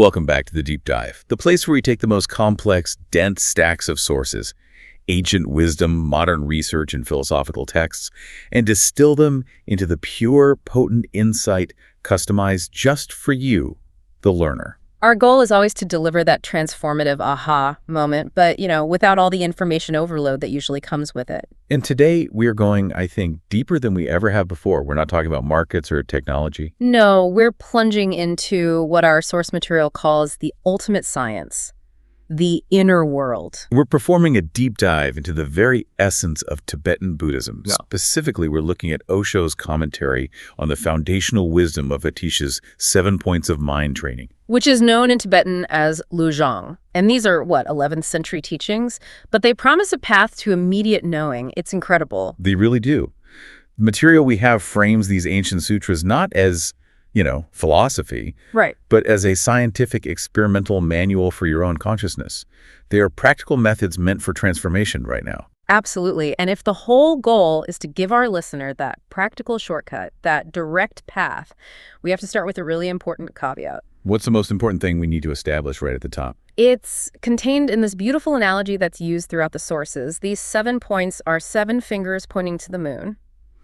Welcome back to The Deep Dive, the place where we take the most complex, dense stacks of sources, ancient wisdom, modern research, and philosophical texts, and distill them into the pure, potent insight customized just for you, the learner. Our goal is always to deliver that transformative aha moment, but, without all the information overload that usually comes with it. And today, we're going, I think, deeper than we ever have before. We're not talking about markets or technology. No, we're plunging into what our source material calls the ultimate science, the inner world. We're performing a deep dive into the very essence of Tibetan Buddhism. Yeah. Specifically, we're looking at Osho's commentary on the foundational wisdom of Atisha's 7 points of mind training, which is known in Tibetan as Lojong. And these are, 11th century teachings? But they promise a path to immediate knowing. It's incredible. They really do. The material we have frames these ancient sutras not as, philosophy, right, but as a scientific experimental manual for your own consciousness. They are practical methods meant for transformation right now. Absolutely. And if the whole goal is to give our listener that practical shortcut, that direct path, we have to start with a really important caveat. What's the most important thing we need to establish right at the top? It's contained in this beautiful analogy that's used throughout the sources. These 7 points are 7 fingers pointing to the moon.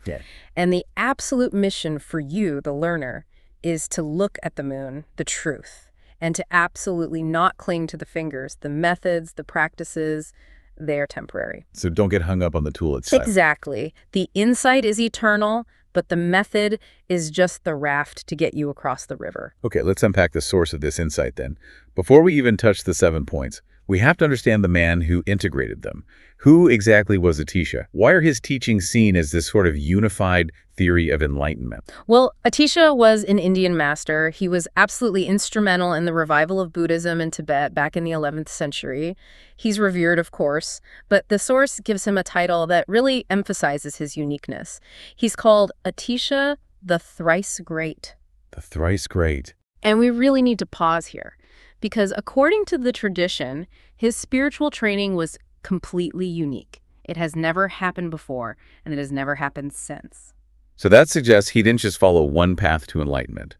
Yeah. And the absolute mission for you, the learner, is to look at the moon, the truth, and to absolutely not cling to the fingers. The methods, the practices, they're temporary. So don't get hung up on the tool itself. Exactly. The insight is eternal, but the method is just the raft to get you across the river. Okay, let's unpack the source of this insight then. Before we even touch the 7 points, we have to understand the man who integrated them. Who exactly was Atisha? Why are his teachings seen as this sort of unified theory of enlightenment? Well, Atisha was an Indian master. He was absolutely instrumental in the revival of Buddhism in Tibet back in the 11th century. He's revered, of course, but the source gives him a title that really emphasizes his uniqueness. He's called Atisha the Thrice Great. The Thrice Great. And we really need to pause here, because according to the tradition, his spiritual training was completely unique. It has never happened before, and it has never happened since. So that suggests he didn't just follow one path to enlightenment.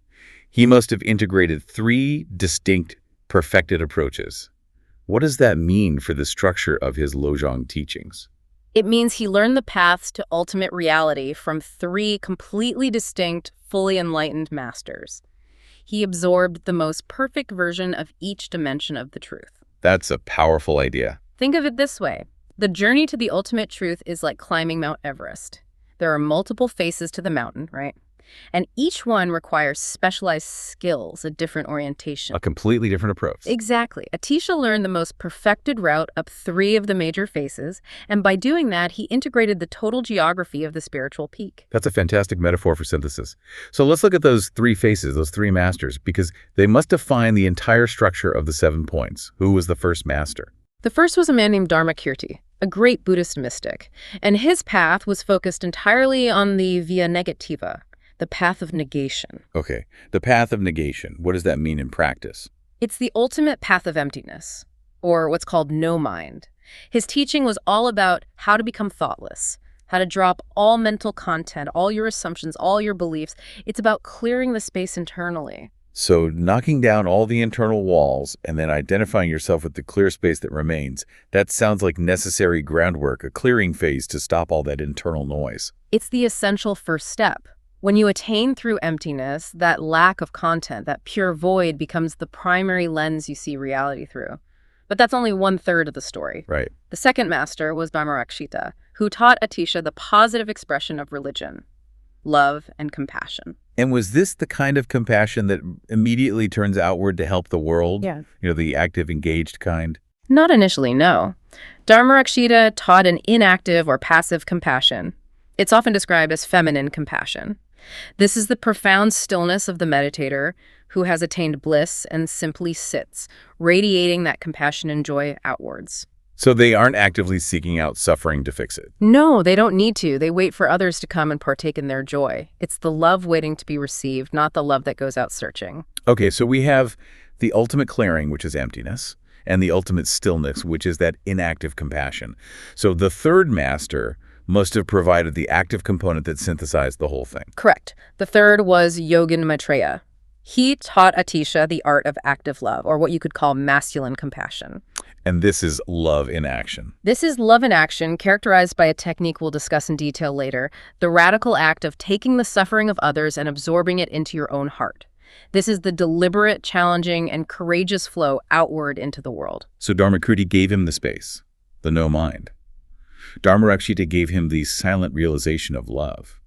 He must have integrated 3 distinct, perfected approaches. What does that mean for the structure of his Lojong teachings? It means he learned the paths to ultimate reality from 3 completely distinct, fully enlightened masters. He absorbed the most perfect version of each dimension of the truth. That's a powerful idea. Think of it this way. The journey to the ultimate truth is like climbing Mount Everest. There are multiple faces to the mountain, right? And each one requires specialized skills, a different orientation. A completely different approach. Exactly. Atisha learned the most perfected route up 3 of the major faces, and by doing that, he integrated the total geography of the spiritual peak. That's a fantastic metaphor for synthesis. So let's look at those 3 faces, those 3 masters, because they must define the entire structure of the 7 points. Who was the first master? The first was a man named Dharmakirti, a great Buddhist mystic, and his path was focused entirely on the via negativa, the path of negation. Okay, the path of negation. What does that mean in practice? It's the ultimate path of emptiness, or what's called no mind. His teaching was all about how to become thoughtless, how to drop all mental content, all your assumptions, all your beliefs. It's about clearing the space internally. So knocking down all the internal walls and then identifying yourself with the clear space that remains, that sounds like necessary groundwork, a clearing phase to stop all that internal noise. It's the essential first step. When you attain through emptiness, that lack of content, that pure void becomes the primary lens you see reality through. But that's only 1/3 of the story. Right. The second master was Dharmarakshita, who taught Atisha the positive expression of religion, love and compassion. And was this the kind of compassion that immediately turns outward to help the world? Yeah. The active, engaged kind? Not initially, no. Dharmarakshita taught an inactive or passive compassion. It's often described as feminine compassion. This is the profound stillness of the meditator who has attained bliss and simply sits, radiating that compassion and joy outwards. So they aren't actively seeking out suffering to fix it? No, they don't need to. They wait for others to come and partake in their joy. It's the love waiting to be received, not the love that goes out searching. Okay, so we have the ultimate clearing, which is emptiness, and the ultimate stillness, which is that inactive compassion. So the third master must have provided the active component that synthesized the whole thing. Correct. The third was Yogin Maitreya. He taught Atisha the art of active love, or what you could call masculine compassion. And this is love in action. This is love in action, characterized by a technique we'll discuss in detail later, the radical act of taking the suffering of others and absorbing it into your own heart. This is the deliberate, challenging, and courageous flow outward into the world. So Dharmakruti gave him the space, the no mind. Dharmarakshita gave him the silent realization of love.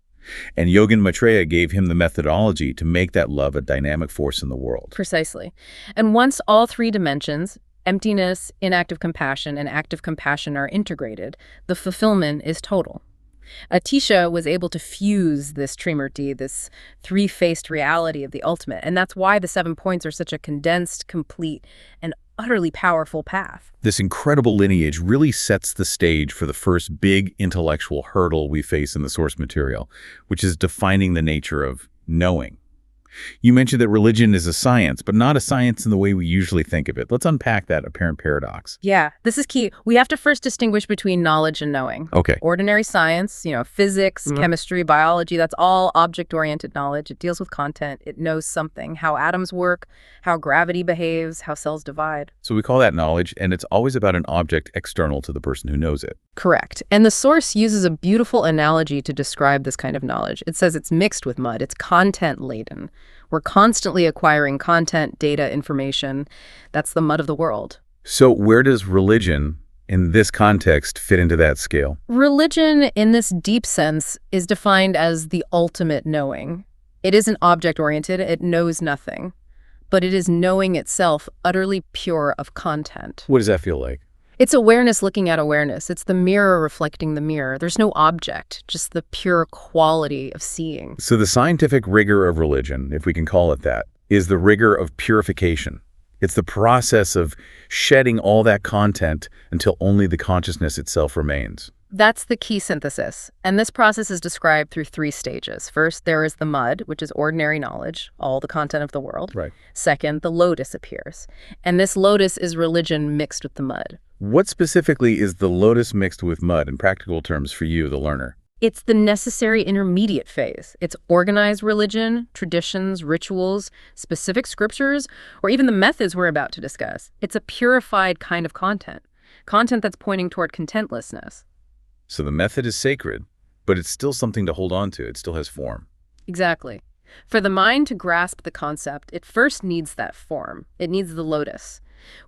And Yogin Maitreya gave him the methodology to make that love a dynamic force in the world. Precisely. And once all three dimensions, emptiness, inactive compassion, and active compassion are integrated, the fulfillment is total. Atisha was able to fuse this Trimurti, this three-faced reality of the ultimate, and that's why the 7 points are such a condensed, complete, and utterly powerful path. This incredible lineage really sets the stage for the first big intellectual hurdle we face in the source material, which is defining the nature of knowing. You mentioned that religion is a science, but not a science in the way we usually think of it. Let's unpack that apparent paradox. Yeah, this is key. We have to first distinguish between knowledge and knowing. Okay. Ordinary science, physics, chemistry, biology, that's all object-oriented knowledge. It deals with content. It knows something, how atoms work, how gravity behaves, how cells divide. So we call that knowledge, and it's always about an object external to the person who knows it. Correct. And the source uses a beautiful analogy to describe this kind of knowledge. It says it's mixed with mud. It's content-laden. We're constantly acquiring content, data, information. That's the mud of the world. So where does religion, in this context, fit into that scale? Religion, in this deep sense, is defined as the ultimate knowing. It isn't object-oriented. It knows nothing. But it is knowing itself, utterly pure of content. What does that feel like? It's awareness looking at awareness. It's the mirror reflecting the mirror. There's no object, just the pure quality of seeing. So the scientific rigor of religion, if we can call it that, is the rigor of purification. It's the process of shedding all that content until only the consciousness itself remains. That's the key synthesis. And this process is described through 3 stages. First, there is the mud, which is ordinary knowledge, all the content of the world. Right. Second, the lotus appears. And this lotus is religion mixed with the mud. What specifically is the lotus mixed with mud in practical terms for you, the learner? It's the necessary intermediate phase. It's organized religion, traditions, rituals, specific scriptures, or even the methods we're about to discuss. It's a purified kind of content that's pointing toward contentlessness. So the method is sacred, but it's still something to hold on to. It still has form. Exactly. For the mind to grasp the concept, it first needs that form. It needs the lotus.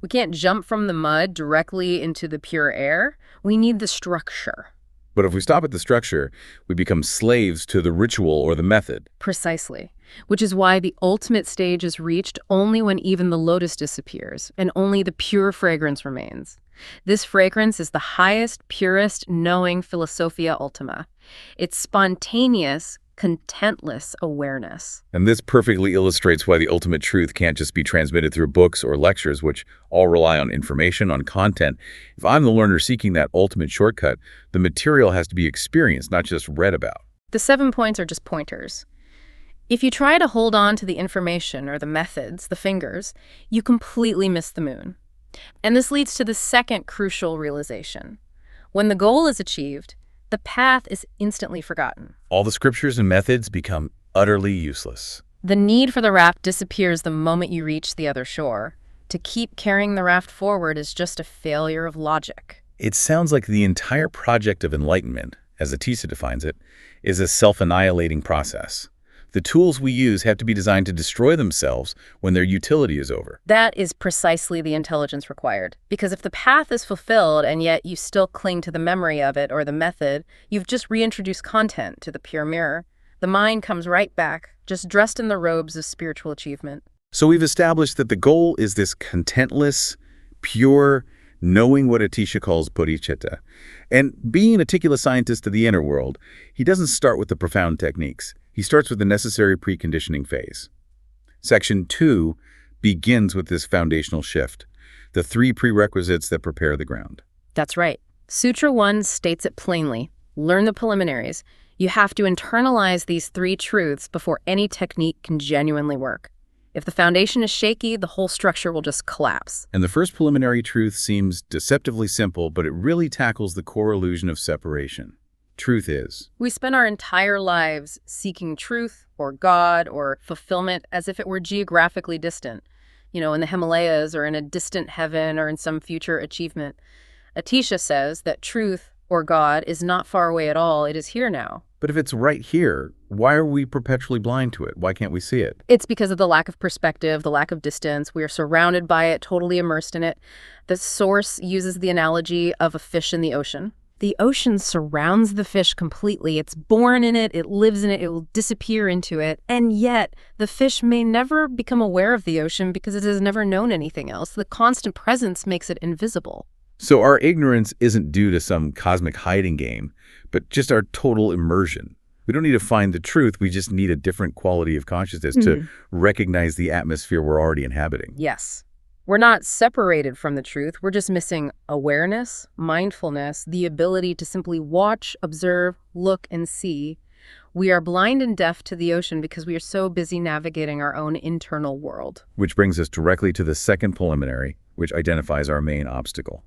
We can't jump from the mud directly into the pure air. We need the structure. But if we stop at the structure, we become slaves to the ritual or the method. Precisely. Which is why the ultimate stage is reached only when even the lotus disappears and only the pure fragrance remains. This fragrance is the highest, purest, knowing philosophia ultima. It's spontaneous, contentless awareness. And this perfectly illustrates why the ultimate truth can't just be transmitted through books or lectures, which all rely on information, on content. If I'm the learner seeking that ultimate shortcut, the material has to be experienced, not just read about. The 7 points are just pointers. If you try to hold on to the information or the methods, the fingers, you completely miss the moon. And this leads to the second crucial realization. When the goal is achieved, the path is instantly forgotten. All the scriptures and methods become utterly useless. The need for the raft disappears the moment you reach the other shore. To keep carrying the raft forward is just a failure of logic. It sounds like the entire project of enlightenment, as Atisha defines it, is a self-annihilating process. The tools we use have to be designed to destroy themselves when their utility is over. That is precisely the intelligence required. Because if the path is fulfilled and yet you still cling to the memory of it or the method, you've just reintroduced content to the pure mirror. The mind comes right back, just dressed in the robes of spiritual achievement. So we've established that the goal is this contentless, pure, knowing what Atisha calls bodhicitta. And being a meticulous scientist of the inner world, he doesn't start with the profound techniques. He starts with the necessary preconditioning phase. Section 2 begins with this foundational shift, the 3 prerequisites that prepare the ground. That's right. Sutra 1 states it plainly. Learn the preliminaries. You have to internalize these 3 truths before any technique can genuinely work. If the foundation is shaky, the whole structure will just collapse. And the first preliminary truth seems deceptively simple, but it really tackles the core illusion of separation. truth is. We spend our entire lives seeking truth or God or fulfillment as if it were geographically distant, in the Himalayas or in a distant heaven or in some future achievement. Atisha says that truth or God is not far away at all. It is here now. But if it's right here, why are we perpetually blind to it? Why can't we see it? It's because of the lack of perspective, the lack of distance. We are surrounded by it, totally immersed in it. The source uses the analogy of a fish in the ocean. The ocean surrounds the fish completely. It's born in it, it lives in it, it will disappear into it. And yet, the fish may never become aware of the ocean because it has never known anything else. The constant presence makes it invisible. So our ignorance isn't due to some cosmic hiding game, but just our total immersion. We don't need to find the truth. We just need a different quality of consciousness to recognize the atmosphere we're already inhabiting. Yes. We're not separated from the truth. We're just missing awareness, mindfulness, the ability to simply watch, observe, look, and see. We are blind and deaf to the ocean because we are so busy navigating our own internal world. Which brings us directly to the second preliminary, which identifies our main obstacle.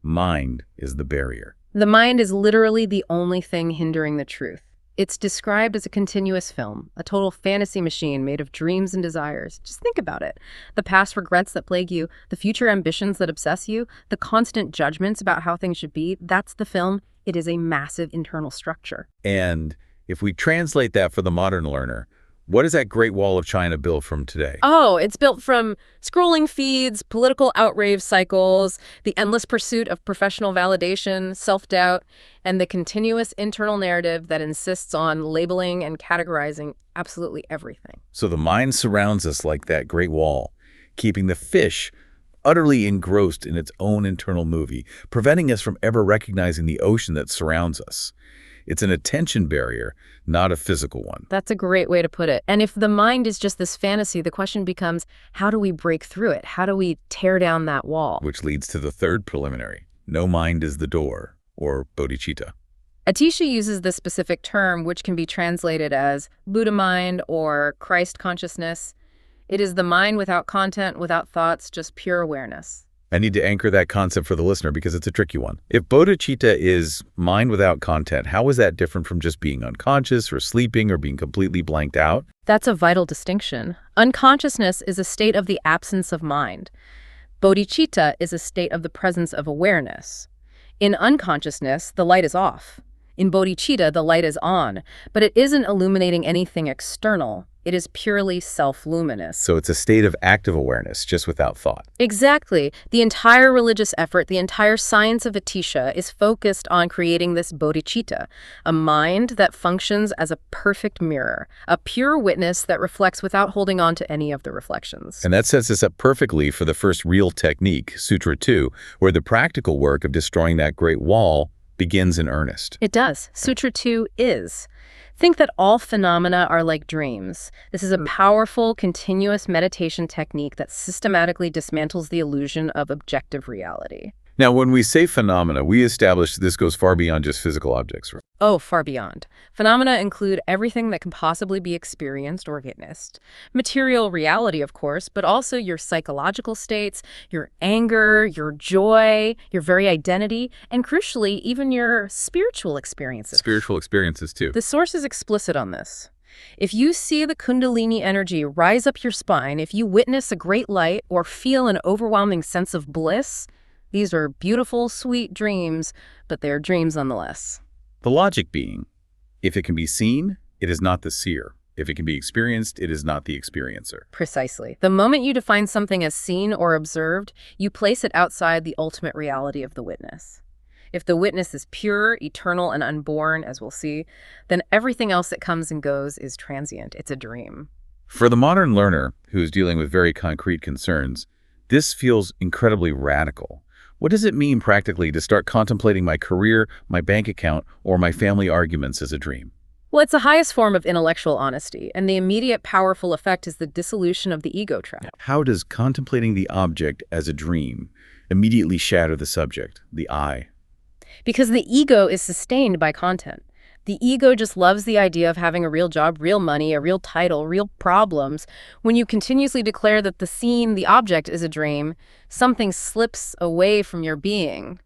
Mind is the barrier. The mind is literally the only thing hindering the truth. It's described as a continuous film, a total fantasy machine made of dreams and desires. Just think about it. The past regrets that plague you, the future ambitions that obsess you, the constant judgments about how things should be, that's the film. It is a massive internal structure. And if we translate that for the modern learner, what is that Great Wall of China built from today? Oh, it's built from scrolling feeds, political outrage cycles, the endless pursuit of professional validation, self-doubt, and the continuous internal narrative that insists on labeling and categorizing absolutely everything. So the mind surrounds us like that Great Wall, keeping the fish utterly engrossed in its own internal movie, preventing us from ever recognizing the ocean that surrounds us. It's an attention barrier, not a physical one. That's a great way to put it. And if the mind is just this fantasy, the question becomes, how do we break through it? How do we tear down that wall? Which leads to the third preliminary. No mind is the door, or bodhicitta. Atisha uses this specific term, which can be translated as Buddha mind or Christ consciousness. It is the mind without content, without thoughts, just pure awareness. I need to anchor that concept for the listener because it's a tricky one. If bodhicitta is mind without content, how is that different from just being unconscious or sleeping or being completely blanked out? That's a vital distinction. Unconsciousness is a state of the absence of mind. Bodhicitta is a state of the presence of awareness. In unconsciousness, the light is off. In bodhicitta, the light is on, but it isn't illuminating anything external. It is purely self-luminous. So it's a state of active awareness, just without thought. Exactly. The entire religious effort, the entire science of Atisha is focused on creating this bodhicitta, a mind that functions as a perfect mirror, a pure witness that reflects without holding on to any of the reflections. And that sets us up perfectly for the first real technique, Sutra 2, where the practical work of destroying that great wall begins in earnest. It does. Sutra 2 is. Think that all phenomena are like dreams. This is a powerful, continuous meditation technique that systematically dismantles the illusion of objective reality. Now, when we say phenomena, we establish this goes far beyond just physical objects, right? Oh, far beyond. Phenomena include everything that can possibly be experienced or witnessed. Material reality, of course, but also your psychological states, your anger, your joy, your very identity, and crucially, even your spiritual experiences. Spiritual experiences, too. The source is explicit on this. If you see the Kundalini energy rise up your spine, if you witness a great light or feel an overwhelming sense of bliss, these are beautiful, sweet dreams, but they're dreams nonetheless. The logic being, if it can be seen, it is not the seer. If it can be experienced, it is not the experiencer. Precisely. The moment you define something as seen or observed, you place it outside the ultimate reality of the witness. If the witness is pure, eternal, and unborn, as we'll see, then everything else that comes and goes is transient. It's a dream. For the modern learner who is dealing with very concrete concerns, this feels incredibly radical. What does it mean practically to start contemplating my career, my bank account, or my family arguments as a dream? Well, it's the highest form of intellectual honesty, and the immediate powerful effect is the dissolution of the ego trap. How does contemplating the object as a dream immediately shatter the subject, the I? Because the ego is sustained by content. The ego just loves the idea of having a real job, real money, a real title, real problems. When you continuously declare that the scene, the object, is a dream, something slips away from your being.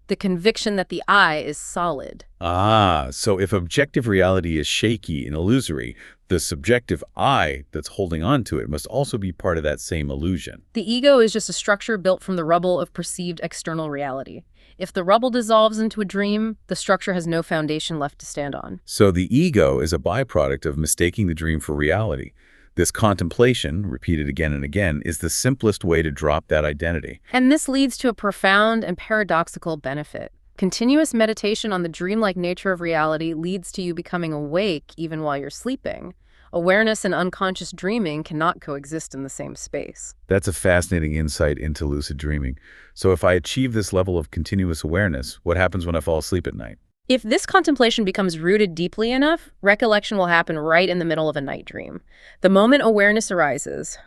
the conviction that the I is solid. Ah, so if objective reality is shaky and illusory, the subjective I that's holding on to it must also be part of that same illusion. The ego is just a structure built from the rubble of perceived external reality. If the rubble dissolves into a dream, the structure has no foundation left to stand on. So the ego is a byproduct of mistaking the dream for reality. This contemplation, repeated again and again, is the simplest way to drop that identity. And this leads to a profound and paradoxical benefit. Continuous meditation on the dreamlike nature of reality leads to you becoming awake even while you're sleeping. Awareness and unconscious dreaming cannot coexist in the same space. That's a fascinating insight into lucid dreaming. So if I achieve this level of continuous awareness, what happens when I fall asleep at night? If this contemplation becomes rooted deeply enough, recollection will happen right in the middle of a night dream. The moment awareness arises,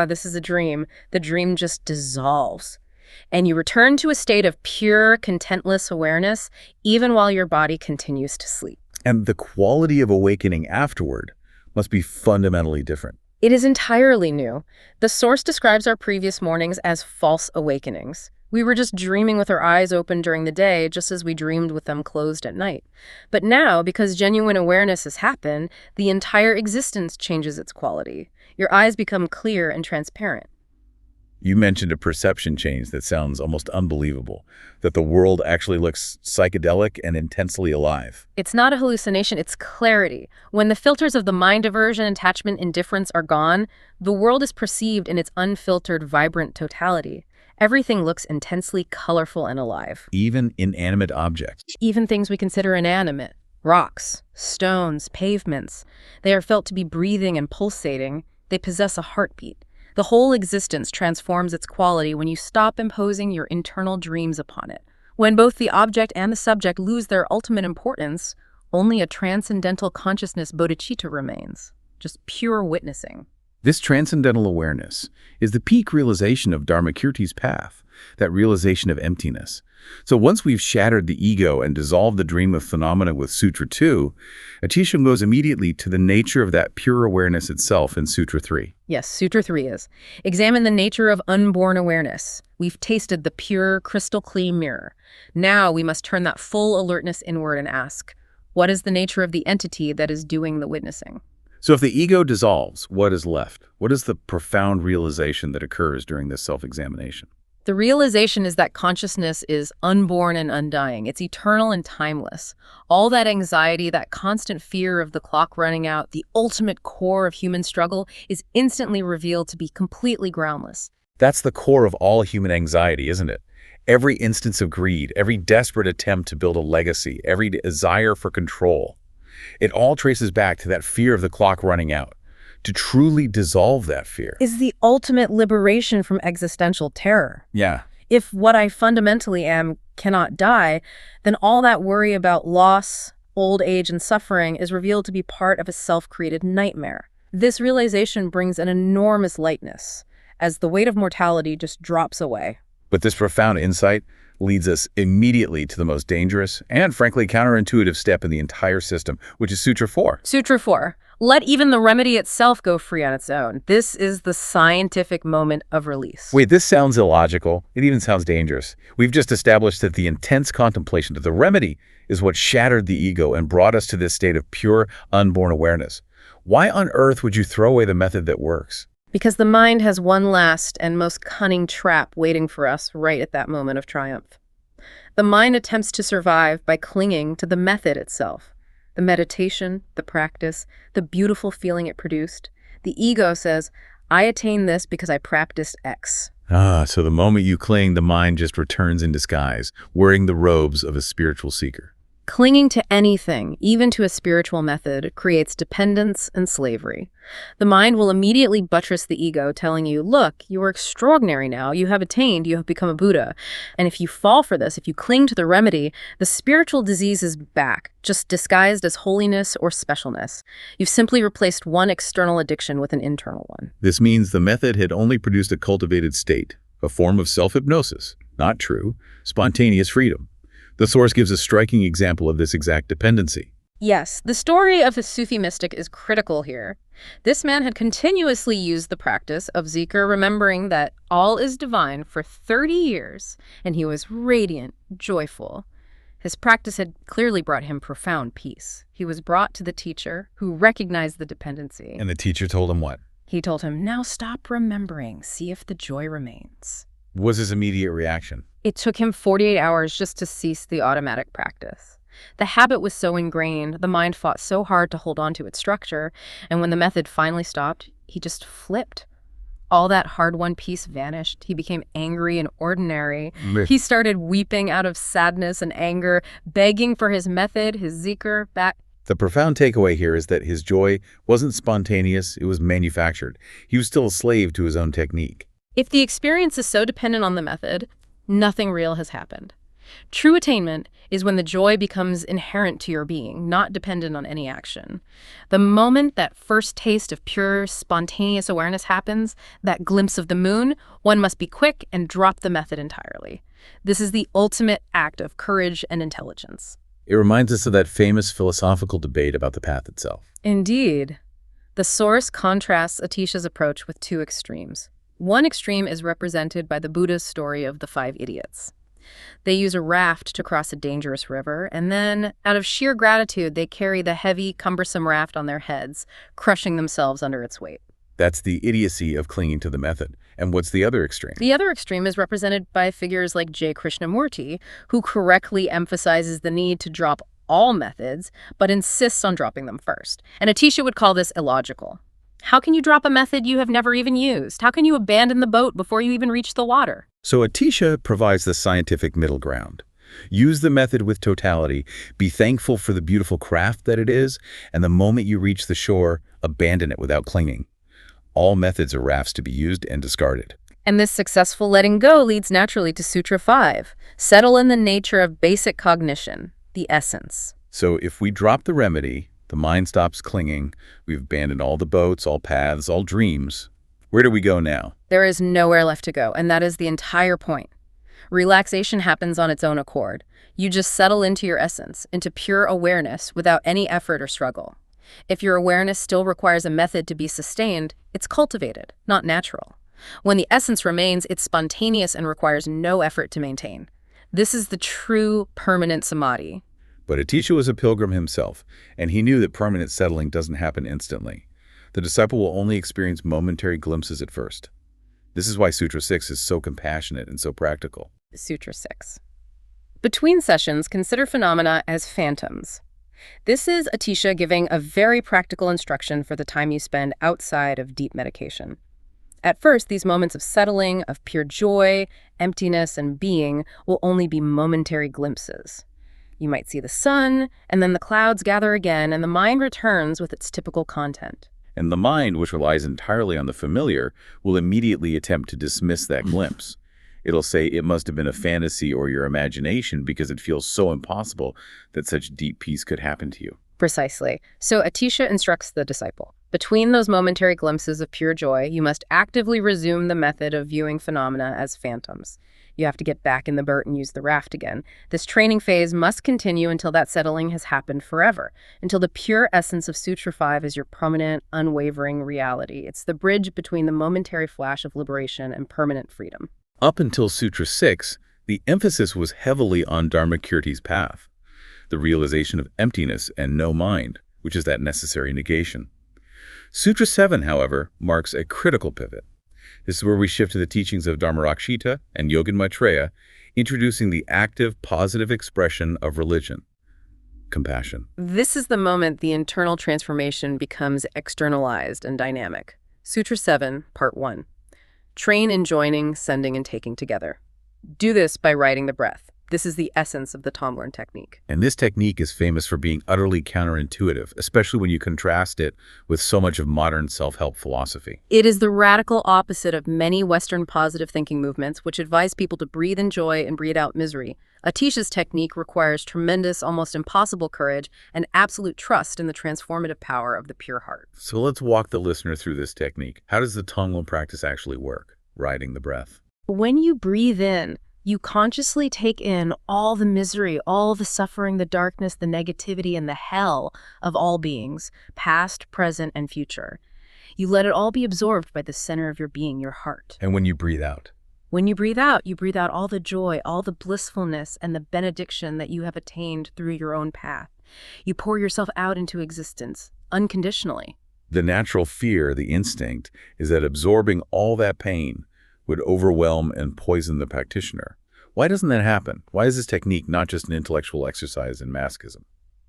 this is a dream, the dream just dissolves. And you return to a state of pure, contentless awareness, even while your body continues to sleep. And the quality of awakening afterward must be fundamentally different. It is entirely new. The Source describes our previous mornings as false awakenings. We were just dreaming with our eyes open during the day, just as we dreamed with them closed at night. But now, because genuine awareness has happened, the entire existence changes its quality. Your eyes become clear and transparent. You mentioned a perception change that sounds almost unbelievable, that the world actually looks psychedelic and intensely alive. It's not a hallucination, it's clarity. When the filters of the mind, aversion, attachment, indifference are gone, the world is perceived in its unfiltered, vibrant totality. Everything looks intensely colorful and alive. Even inanimate objects. Even things we consider inanimate. Rocks, stones, pavements. They are felt to be breathing and pulsating. They possess a heartbeat. The whole existence transforms its quality when you stop imposing your internal dreams upon it. When both the object and the subject lose their ultimate importance, only a transcendental consciousness bodhicitta remains, just pure witnessing. This transcendental awareness is the peak realization of Dharmakirti's path, that realization of emptiness. So once we've shattered the ego and dissolved the dream of phenomena with Sutra 2, Atisha goes immediately to the nature of that pure awareness itself in Sutra 3. Yes, Sutra 3 is. Examine the nature of unborn awareness. We've tasted the pure, crystal clear mirror. Now we must turn that full alertness inward and ask, what is the nature of the entity that is doing the witnessing? So if the ego dissolves, what is left? What is the profound realization that occurs during this self-examination? The realization is that consciousness is unborn and undying. It's eternal and timeless. All that anxiety, that constant fear of the clock running out, the ultimate core of human struggle, is instantly revealed to be completely groundless. That's the core of all human anxiety, isn't it? Every instance of greed, every desperate attempt to build a legacy, every desire for control. It all traces back to that fear of the clock running out. To truly dissolve that fear is the ultimate liberation from existential terror. Yeah. If what I fundamentally am cannot die, then all that worry about loss, old age, and suffering is revealed to be part of a self-created nightmare. This realization brings an enormous lightness, as the weight of mortality just drops away. But this profound insight leads us immediately to the most dangerous and, frankly, counterintuitive step in the entire system, which is Sutra 4. Sutra 4. Let even the remedy itself go free on its own. This is the scientific moment of release. Wait, this sounds illogical. It even sounds dangerous. We've just established that the intense contemplation of the remedy is what shattered the ego and brought us to this state of pure, unborn awareness. Why on earth would you throw away the method that works? Because the mind has one last and most cunning trap waiting for us right at that moment of triumph. The mind attempts to survive by clinging to the method itself. The meditation, the practice, the beautiful feeling it produced. The ego says, I attained this because I practiced X. So the moment you cling, the mind just returns in disguise, wearing the robes of a spiritual seeker. Clinging to anything, even to a spiritual method, creates dependence and slavery. The mind will immediately buttress the ego, telling you, look, you are extraordinary now, you have attained, you have become a Buddha. And if you fall for this, if you cling to the remedy, the spiritual disease is back, just disguised as holiness or specialness. You've simply replaced one external addiction with an internal one. This means the method had only produced a cultivated state, a form of self-hypnosis, not true, spontaneous freedom. The Source gives a striking example of this exact dependency. Yes, the story of the Sufi mystic is critical here. This man had continuously used the practice of zikr, remembering that all is divine for 30 years, and he was radiant, joyful. His practice had clearly brought him profound peace. He was brought to the teacher, who recognized the dependency. And the teacher told him what? He told him, "Now stop remembering, see if the joy remains." What was his immediate reaction? It took him 48 hours just to cease the automatic practice. The habit was so ingrained, the mind fought so hard to hold on to its structure, and when the method finally stopped, he just flipped. All that hard-won peace vanished. He became angry and ordinary. He started weeping out of sadness and anger, begging for his method, his zikr, back. The profound takeaway here is that his joy wasn't spontaneous, it was manufactured. He was still a slave to his own technique. If the experience is so dependent on the method, nothing real has happened. True attainment is when the joy becomes inherent to your being, not dependent on any action. The moment that first taste of pure, spontaneous awareness happens, that glimpse of the moon, one must be quick and drop the method entirely. This is the ultimate act of courage and intelligence. It reminds us of that famous philosophical debate about the path itself. Indeed. The source contrasts Atisha's approach with two extremes. One extreme is represented by the Buddha's story of the 5 idiots. They use a raft to cross a dangerous river, and then, out of sheer gratitude, they carry the heavy, cumbersome raft on their heads, crushing themselves under its weight. That's the idiocy of clinging to the method. And what's the other extreme? The other extreme is represented by figures like J. Krishnamurti, who correctly emphasizes the need to drop all methods, but insists on dropping them first. And Atisha would call this illogical. How can you drop a method you have never even used? How can you abandon the boat before you even reach the water? So Atisha provides the scientific middle ground. Use the method with totality, be thankful for the beautiful craft that it is, and the moment you reach the shore, abandon it without clinging. All methods are rafts to be used and discarded. And this successful letting go leads naturally to Sutra 5. Settle in the nature of basic cognition, the essence. So if we drop the remedy, the mind stops clinging, we've abandoned all the boats, all paths, all dreams. Where do we go now? There is nowhere left to go, and that is the entire point. Relaxation happens on its own accord. You just settle into your essence, into pure awareness without any effort or struggle. If your awareness still requires a method to be sustained, it's cultivated, not natural. When the essence remains, it's spontaneous and requires no effort to maintain. This is the true permanent samadhi. But Atisha was a pilgrim himself, and he knew that permanent settling doesn't happen instantly. The disciple will only experience momentary glimpses at first. This is why Sutra 6 is so compassionate and so practical. Sutra 6. Between sessions, consider phenomena as phantoms. This is Atisha giving a very practical instruction for the time you spend outside of deep meditation. At first, these moments of settling, of pure joy, emptiness, and being will only be momentary glimpses. You might see the sun, and then the clouds gather again, and the mind returns with its typical content. And the mind, which relies entirely on the familiar, will immediately attempt to dismiss that glimpse. It'll say it must have been a fantasy or your imagination because it feels so impossible that such deep peace could happen to you. Precisely. So Atisha instructs the disciple. Between those momentary glimpses of pure joy, you must actively resume the method of viewing phenomena as phantoms. You have to get back in the boat and use the raft again. This training phase must continue until that settling has happened forever, until the pure essence of Sutra 5 is your permanent, unwavering reality. It's the bridge between the momentary flash of liberation and permanent freedom. Up until Sutra 6, the emphasis was heavily on Dharmakirti's path, the realization of emptiness and no mind, which is that necessary negation. Sutra 7, however, marks a critical pivot. This is where we shift to the teachings of Dharmarakshita and Yogin Maitreya, introducing the active, positive expression of religion, compassion. This is the moment the internal transformation becomes externalized and dynamic. Sutra 7, Part 1. Train in joining, sending, and taking together. Do this by riding the breath. This is the essence of the Tonglen technique. And this technique is famous for being utterly counterintuitive, especially when you contrast it with so much of modern self-help philosophy. It is the radical opposite of many Western positive thinking movements, which advise people to breathe in joy and breathe out misery. Atisha's technique requires tremendous, almost impossible courage and absolute trust in the transformative power of the pure heart. So let's walk the listener through this technique. How does the Tonglen practice actually work? Riding the breath. When you breathe in, You consciously take in all the misery, all the suffering, the darkness, the negativity, and the hell of all beings, past, present, and future. You let it all be absorbed by the center of your being, your heart. And when you breathe out? When you breathe out all the joy, all the blissfulness, and the benediction that you have attained through your own path. You pour yourself out into existence, unconditionally. The natural fear, the instinct, is that absorbing all that pain would overwhelm and poison the practitioner. Why doesn't that happen? Why is this technique not just an intellectual exercise in masochism?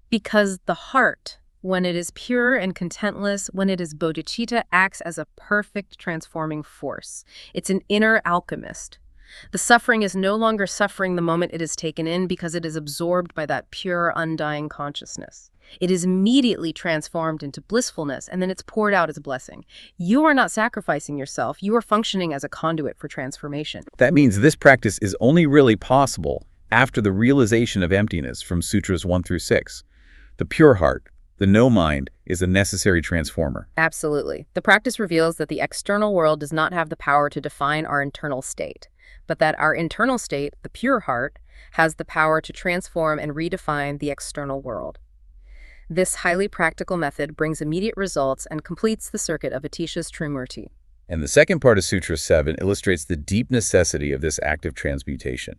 Because the heart, when it is pure and contentless, when it is bodhicitta, acts as a perfect transforming force. It's an inner alchemist. The suffering is no longer suffering the moment it is taken in because it is absorbed by that pure, undying consciousness. It is immediately transformed into blissfulness, and then it's poured out as a blessing. You are not sacrificing yourself. You are functioning as a conduit for transformation. That means this practice is only really possible after the realization of emptiness from Sutras 1 through 6. The pure heart, the no mind, is a necessary transformer. Absolutely. The practice reveals that the external world does not have the power to define our internal state, but that our internal state, the pure heart, has the power to transform and redefine the external world. This highly practical method brings immediate results and completes the circuit of Atisha's Trimurti. And the second part of Sutra 7 illustrates the deep necessity of this active transmutation.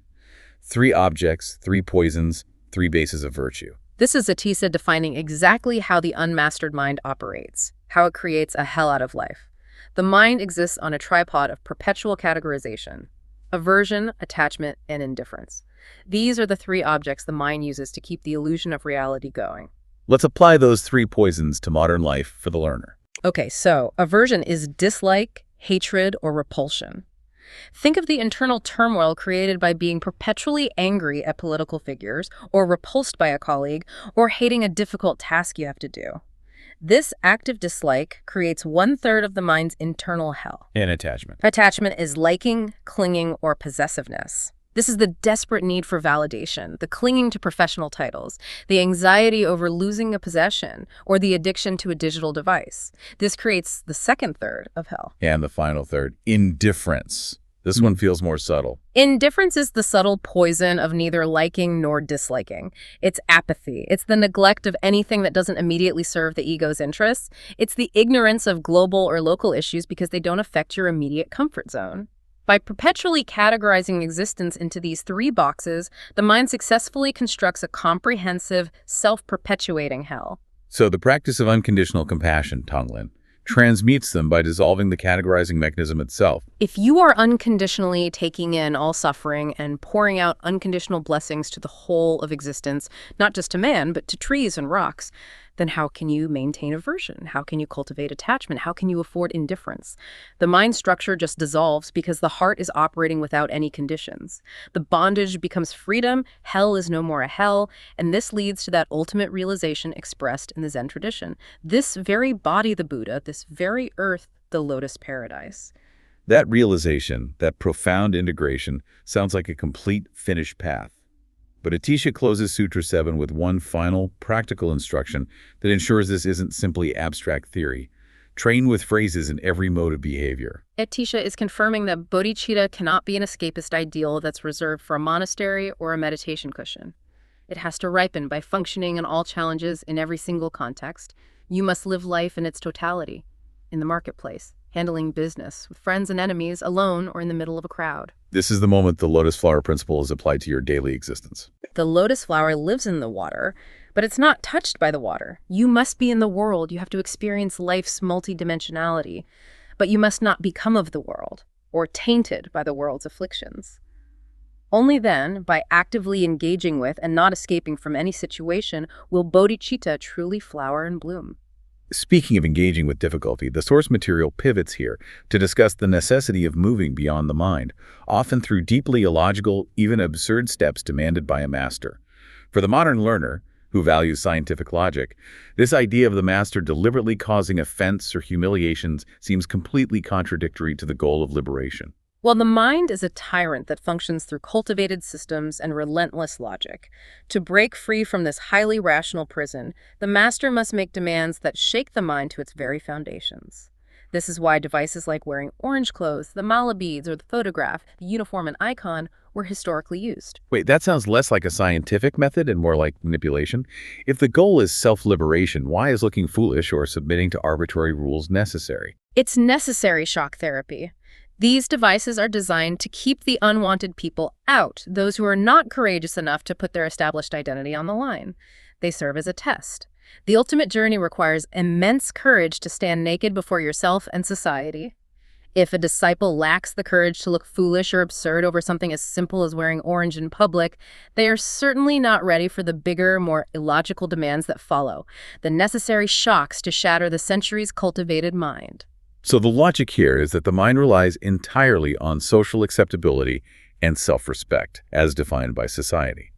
3 objects, 3 poisons, 3 bases of virtue. This is Atisha defining exactly how the unmastered mind operates, how it creates a hell out of life. The mind exists on a tripod of perpetual categorization: aversion, attachment, and indifference. These are the 3 objects the mind uses to keep the illusion of reality going. Let's apply those 3 poisons to modern life for the learner. Okay, so aversion is dislike, hatred, or repulsion. Think of the internal turmoil created by being perpetually angry at political figures, or repulsed by a colleague, or hating a difficult task you have to do. This active dislike creates 1/3 of the mind's internal hell. And attachment. Attachment is liking, clinging, or possessiveness. This is the desperate need for validation, the clinging to professional titles, the anxiety over losing a possession, or the addiction to a digital device. This creates the 2/3 of hell. And the final third, indifference. This one feels more subtle. Indifference is the subtle poison of neither liking nor disliking. It's apathy. It's the neglect of anything that doesn't immediately serve the ego's interests. It's the ignorance of global or local issues because they don't affect your immediate comfort zone. By perpetually categorizing existence into these 3 boxes, the mind successfully constructs a comprehensive, self-perpetuating hell. So the practice of unconditional compassion, Tonglen, transmutes them by dissolving the categorizing mechanism itself. If you are unconditionally taking in all suffering and pouring out unconditional blessings to the whole of existence, not just to man, but to trees and rocks, then how can you maintain aversion? How can you cultivate attachment? How can you afford indifference? The mind structure just dissolves because the heart is operating without any conditions. The bondage becomes freedom, hell is no more a hell, and this leads to that ultimate realization expressed in the Zen tradition. This very body, the Buddha, this very earth, the lotus paradise. That realization, that profound integration, sounds like a complete, finished path. But Atisha closes Sutra 7 with one final, practical instruction that ensures this isn't simply abstract theory. Train with phrases in every mode of behavior. Atisha is confirming that bodhicitta cannot be an escapist ideal that's reserved for a monastery or a meditation cushion. It has to ripen by functioning in all challenges in every single context. You must live life in its totality, in the marketplace, handling business with friends and enemies, alone or in the middle of a crowd. This is the moment the lotus flower principle is applied to your daily existence. The lotus flower lives in the water, but it's not touched by the water. You must be in the world. You have to experience life's multidimensionality, but you must not become of the world or tainted by the world's afflictions. Only then, by actively engaging with and not escaping from any situation, will bodhicitta truly flower and bloom. Speaking of engaging with difficulty, the source material pivots here to discuss the necessity of moving beyond the mind, often through deeply illogical, even absurd steps demanded by a master. For the modern learner, who values scientific logic, this idea of the master deliberately causing offense or humiliations seems completely contradictory to the goal of liberation. Well, the mind is a tyrant that functions through cultivated systems and relentless logic. To break free from this highly rational prison, the master must make demands that shake the mind to its very foundations. This is why devices like wearing orange clothes, the mala beads, or the photograph, the uniform and icon were historically used. Wait, that sounds less like a scientific method and more like manipulation. If the goal is self-liberation, why is looking foolish or submitting to arbitrary rules necessary? It's necessary shock therapy. These devices are designed to keep the unwanted people out, those who are not courageous enough to put their established identity on the line. They serve as a test. The ultimate journey requires immense courage to stand naked before yourself and society. If a disciple lacks the courage to look foolish or absurd over something as simple as wearing orange in public, they are certainly not ready for the bigger, more illogical demands that follow, the necessary shocks to shatter the centuries cultivated mind. So the logic here is that the mind relies entirely on social acceptability and self-respect, as defined by society.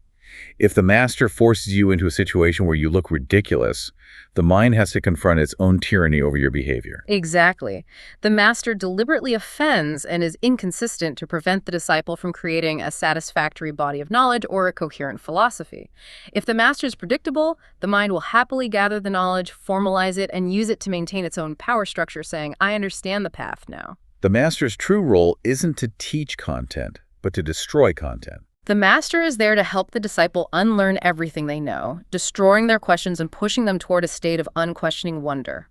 If the master forces you into a situation where you look ridiculous, the mind has to confront its own tyranny over your behavior. Exactly. The master deliberately offends and is inconsistent to prevent the disciple from creating a satisfactory body of knowledge or a coherent philosophy. If the master is predictable, the mind will happily gather the knowledge, formalize it, and use it to maintain its own power structure, saying, I understand the path now. The master's true role isn't to teach content, but to destroy content. The master is there to help the disciple unlearn everything they know, destroying their questions and pushing them toward a state of unquestioning wonder.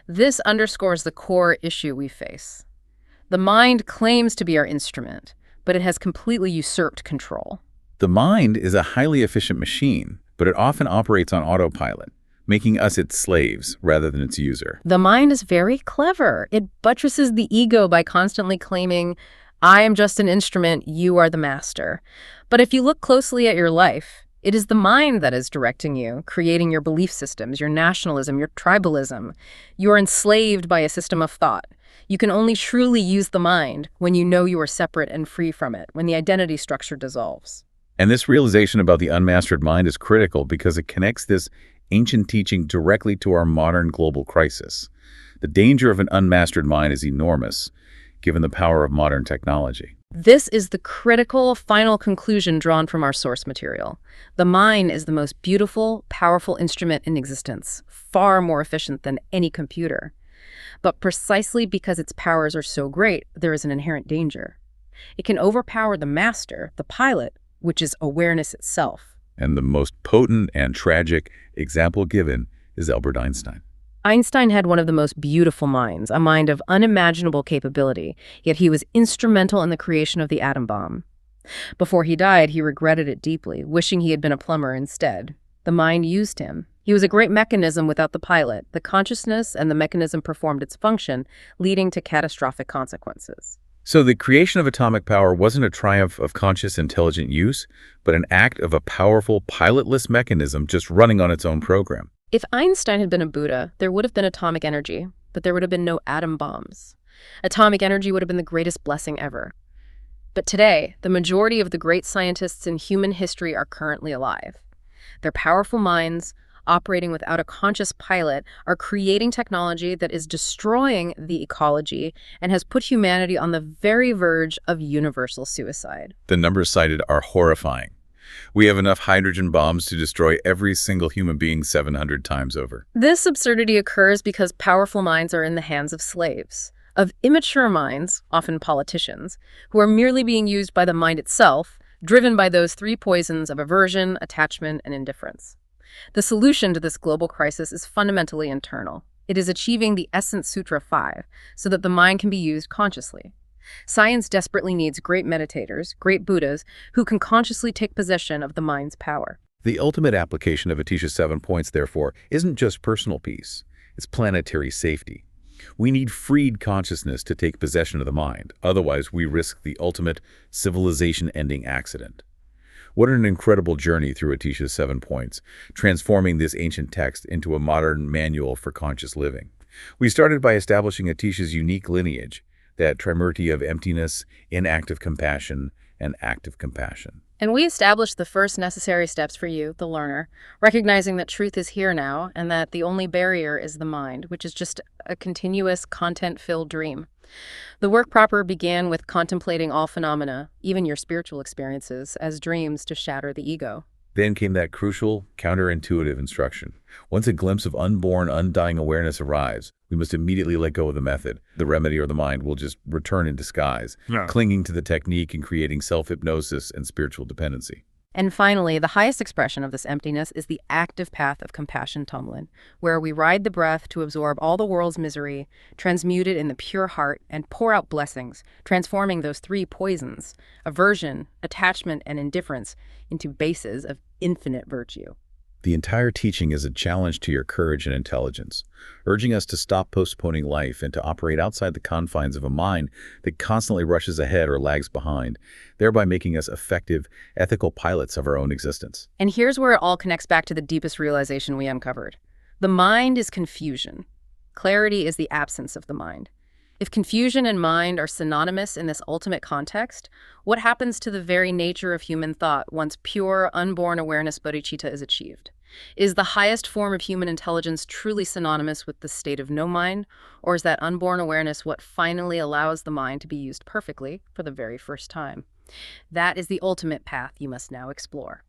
This underscores the core issue we face. The mind claims to be our instrument, but it has completely usurped control. The mind is a highly efficient machine, but it often operates on autopilot, making us its slaves rather than its user. The mind is very clever. It buttresses the ego by constantly claiming, I am just an instrument, you are the master. But if you look closely at your life, it is the mind that is directing you, creating your belief systems, your nationalism, your tribalism. You are enslaved by a system of thought. You can only truly use the mind when you know you are separate and free from it, when the identity structure dissolves. And this realization about the unmastered mind is critical because it connects this ancient teaching directly to our modern global crisis. The danger of an unmastered mind is enormous, given the power of modern technology. This is the critical final conclusion drawn from our source material. The mind is the most beautiful, powerful instrument in existence, far more efficient than any computer. But precisely because its powers are so great, there is an inherent danger. It can overpower the master, the pilot, which is awareness itself. And the most potent and tragic example given is Albert Einstein. Einstein had one of the most beautiful minds, a mind of unimaginable capability, yet he was instrumental in the creation of the atom bomb. Before he died, he regretted it deeply, wishing he had been a plumber instead. The mind used him. He was a great mechanism without the pilot. The consciousness and the mechanism performed its function, leading to catastrophic consequences. So the creation of atomic power wasn't a triumph of conscious, intelligent use, but an act of a powerful, pilotless mechanism just running on its own program. If Einstein had been a Buddha, there would have been atomic energy, but there would have been no atom bombs. Atomic energy would have been the greatest blessing ever. But today, the majority of the great scientists in human history are currently alive. Their powerful minds, operating without a conscious pilot, are creating technology that is destroying the ecology and has put humanity on the very verge of universal suicide. The numbers cited are horrifying. We have enough hydrogen bombs to destroy every single human being 700 times over. This absurdity occurs because powerful minds are in the hands of slaves, of immature minds, often politicians, who are merely being used by the mind itself, driven by those three poisons of aversion, attachment, and indifference. The solution to this global crisis is fundamentally internal. It is achieving the Essence Sutra 5 so that the mind can be used consciously. Science desperately needs great meditators, great Buddhas, who can consciously take possession of the mind's power. The ultimate application of Atisha's 7 points, therefore, isn't just personal peace. It's planetary safety. We need freed consciousness to take possession of the mind. Otherwise, we risk the ultimate civilization-ending accident. What an incredible journey through Atisha's 7 points, transforming this ancient text into a modern manual for conscious living. We started by establishing Atisha's unique lineage, that trimurti of emptiness, inactive compassion, and active compassion. And we established the first necessary steps for you, the learner, recognizing that truth is here now and that the only barrier is the mind, which is just a continuous, content-filled dream. The work proper began with contemplating all phenomena, even your spiritual experiences, as dreams to shatter the ego. Then came that crucial, counterintuitive instruction. Once a glimpse of unborn, undying awareness arrives, We must immediately let go of the method. The remedy or the mind will just return in disguise, Yeah. clinging to the technique and creating self-hypnosis and spiritual dependency. And finally, the highest expression of this emptiness is the active path of compassion tumlin, where we ride the breath to absorb all the world's misery, transmute it in the pure heart, and pour out blessings, transforming those three poisons, aversion, attachment, and indifference, into bases of infinite virtue. The entire teaching is a challenge to your courage and intelligence, urging us to stop postponing life and to operate outside the confines of a mind that constantly rushes ahead or lags behind, thereby making us effective, ethical pilots of our own existence. And here's where it all connects back to the deepest realization we uncovered. The mind is confusion. Clarity is the absence of the mind. If confusion and mind are synonymous in this ultimate context, what happens to the very nature of human thought once pure, unborn awareness bodhicitta is achieved? Is the highest form of human intelligence truly synonymous with the state of no mind, or is that unborn awareness what finally allows the mind to be used perfectly for the very first time? That is the ultimate path you must now explore.